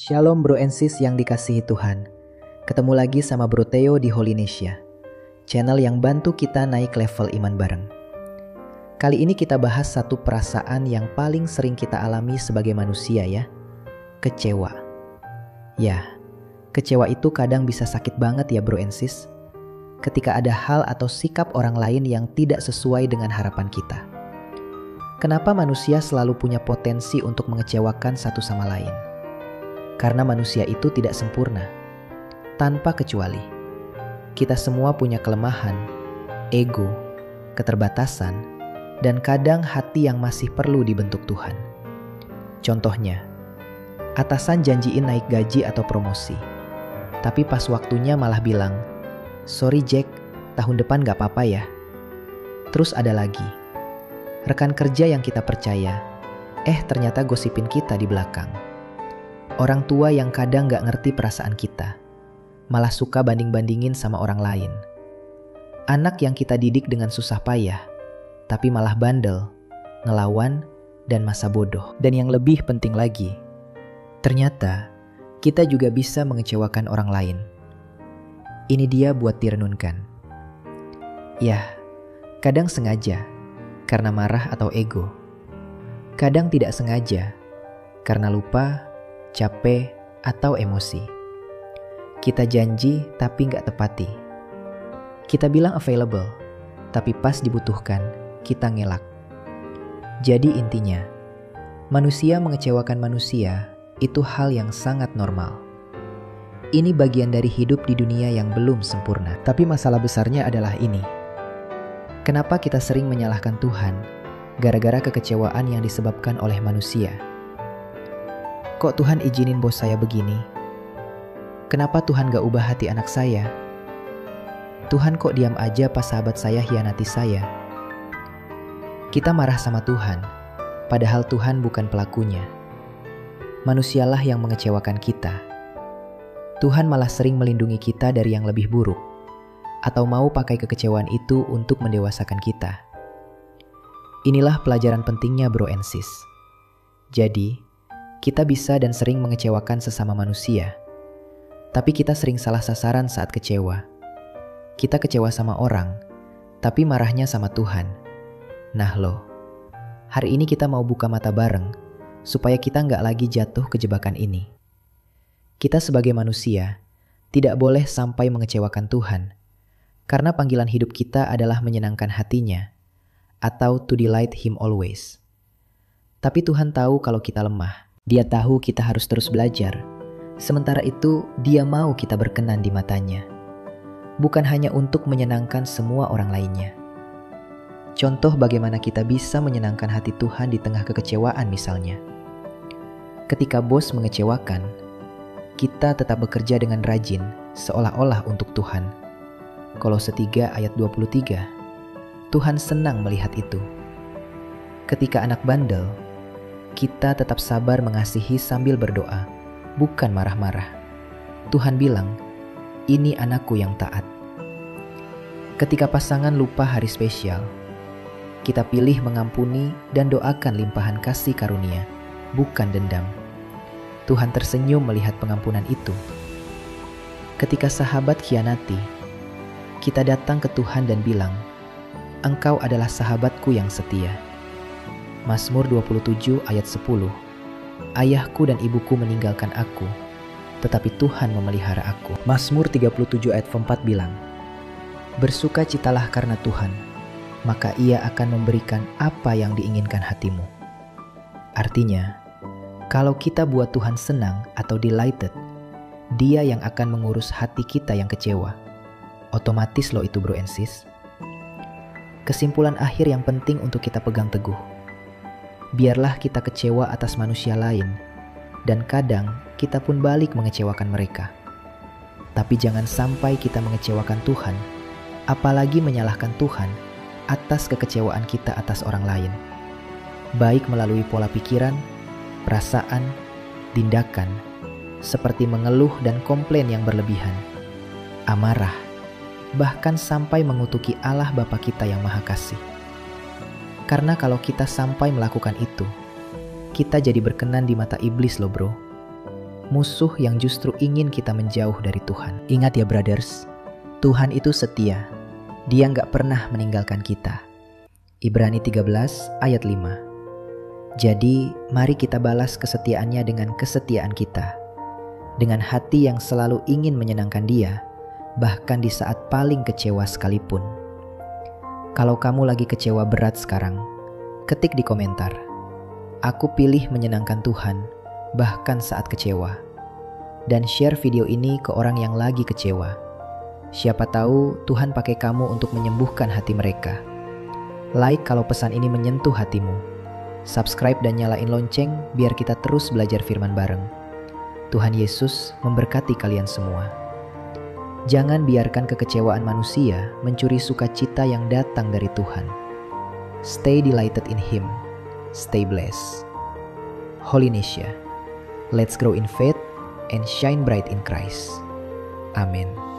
Shalom bro and sis yang dikasihi Tuhan. Ketemu lagi sama Bro Theo di Holynesia, channel yang bantu kita naik level iman bareng. Kali ini kita bahas satu perasaan yang paling sering kita alami sebagai manusia ya, kecewa. Ya, kecewa itu kadang bisa sakit banget ya bro and sis. Ketika ada hal atau sikap orang lain yang tidak sesuai dengan harapan kita. Kenapa manusia selalu punya potensi untuk mengecewakan satu sama lain? Karena manusia itu tidak sempurna, tanpa kecuali. Kita semua punya kelemahan, ego, keterbatasan, dan kadang hati yang masih perlu dibentuk Tuhan. Contohnya, atasan janjiin naik gaji atau promosi, tapi pas waktunya malah bilang, "Sorry Jack, tahun depan gak apa-apa ya." Terus ada lagi, rekan kerja yang kita percaya, ternyata gosipin kita di belakang. Orang tua yang kadang gak ngerti perasaan kita, malah suka banding-bandingin sama orang lain. Anak yang kita didik dengan susah payah, tapi malah bandel, ngelawan, dan masa bodoh. Dan yang lebih penting lagi, ternyata kita juga bisa mengecewakan orang lain. Ini dia buat direnungkan. Ya, kadang sengaja, karena marah atau ego. Kadang tidak sengaja, karena lupa, capek, atau emosi. Kita janji tapi gak tepati. Kita bilang available, tapi pas dibutuhkan, kita ngelak. Jadi intinya, manusia mengecewakan manusia itu hal yang sangat normal. Ini bagian dari hidup di dunia yang belum sempurna. Tapi masalah besarnya adalah ini. Kenapa kita sering menyalahkan Tuhan gara-gara kekecewaan yang disebabkan oleh manusia? Kok Tuhan izinin bos saya begini? Kenapa Tuhan gak ubah hati anak saya? Tuhan kok diam aja pas sahabat saya hianati saya? Kita marah sama Tuhan, padahal Tuhan bukan pelakunya. Manusialah yang mengecewakan kita. Tuhan malah sering melindungi kita dari yang lebih buruk, atau mau pakai kekecewaan itu untuk mendewasakan kita. Inilah pelajaran pentingnya bro and sis. Jadi, kita bisa dan sering mengecewakan sesama manusia. Tapi kita sering salah sasaran saat kecewa. Kita kecewa sama orang, tapi marahnya sama Tuhan. Nah loh, hari ini kita mau buka mata bareng, supaya kita nggak lagi jatuh ke jebakan ini. Kita sebagai manusia, tidak boleh sampai mengecewakan Tuhan. Karena panggilan hidup kita adalah menyenangkan hatinya, atau to delight Him always. Tapi Tuhan tahu kalau kita lemah. Dia tahu kita harus terus belajar. Sementara itu, Dia mau kita berkenan di matanya. Bukan hanya untuk menyenangkan semua orang lainnya. Contoh bagaimana kita bisa menyenangkan hati Tuhan di tengah kekecewaan misalnya. Ketika bos mengecewakan, kita tetap bekerja dengan rajin, seolah-olah untuk Tuhan. Kolose 3 ayat 23. Tuhan senang melihat itu. Ketika anak bandel, kita tetap sabar mengasihi sambil berdoa, bukan marah-marah. Tuhan bilang, "Ini anakku yang taat." Ketika pasangan lupa hari spesial, kita pilih mengampuni dan doakan limpahan kasih karunia, bukan dendam. Tuhan tersenyum melihat pengampunan itu. Ketika sahabat khianati, kita datang ke Tuhan dan bilang, "Engkau adalah sahabatku yang setia." Mazmur 27 ayat 10. Ayahku dan ibuku meninggalkan aku, tetapi Tuhan memelihara aku. Mazmur 37 ayat 4 bilang, "Bersukacitalah karena Tuhan, maka Ia akan memberikan apa yang diinginkan hatimu." Artinya, kalau kita buat Tuhan senang atau delighted, Dia yang akan mengurus hati kita yang kecewa. Otomatis loh itu bro and sis. Kesimpulan akhir yang penting untuk kita pegang teguh. Biarlah kita kecewa atas manusia lain, dan kadang kita pun balik mengecewakan mereka. Tapi jangan sampai kita mengecewakan Tuhan, apalagi menyalahkan Tuhan atas kekecewaan kita atas orang lain. Baik melalui pola pikiran, perasaan, tindakan, seperti mengeluh dan komplain yang berlebihan, amarah, bahkan sampai mengutuki Allah Bapa kita yang Maha Kasih. Karena kalau kita sampai melakukan itu, kita jadi berkenan di mata iblis loh bro. musuh yang justru ingin kita menjauh dari Tuhan. Ingat ya brothers, Tuhan itu setia. Dia nggak pernah meninggalkan kita. Ibrani 13 ayat 5. Jadi mari kita balas kesetiaannya dengan kesetiaan kita. Dengan hati yang selalu ingin menyenangkan Dia, bahkan di saat paling kecewa sekalipun. Kalau kamu lagi kecewa berat sekarang, ketik di komentar, "Aku pilih menyenangkan Tuhan, bahkan saat kecewa." Dan share video ini ke orang yang lagi kecewa. Siapa tahu Tuhan pakai kamu untuk menyembuhkan hati mereka. Like kalau pesan ini menyentuh hatimu. Subscribe dan nyalain lonceng biar kita terus belajar firman bareng. Tuhan Yesus memberkati kalian semua. Jangan biarkan kekecewaan manusia mencuri sukacita yang datang dari Tuhan. Stay delighted in Him. Stay blessed. Holynesia. Let's grow in faith and shine bright in Christ. Amin.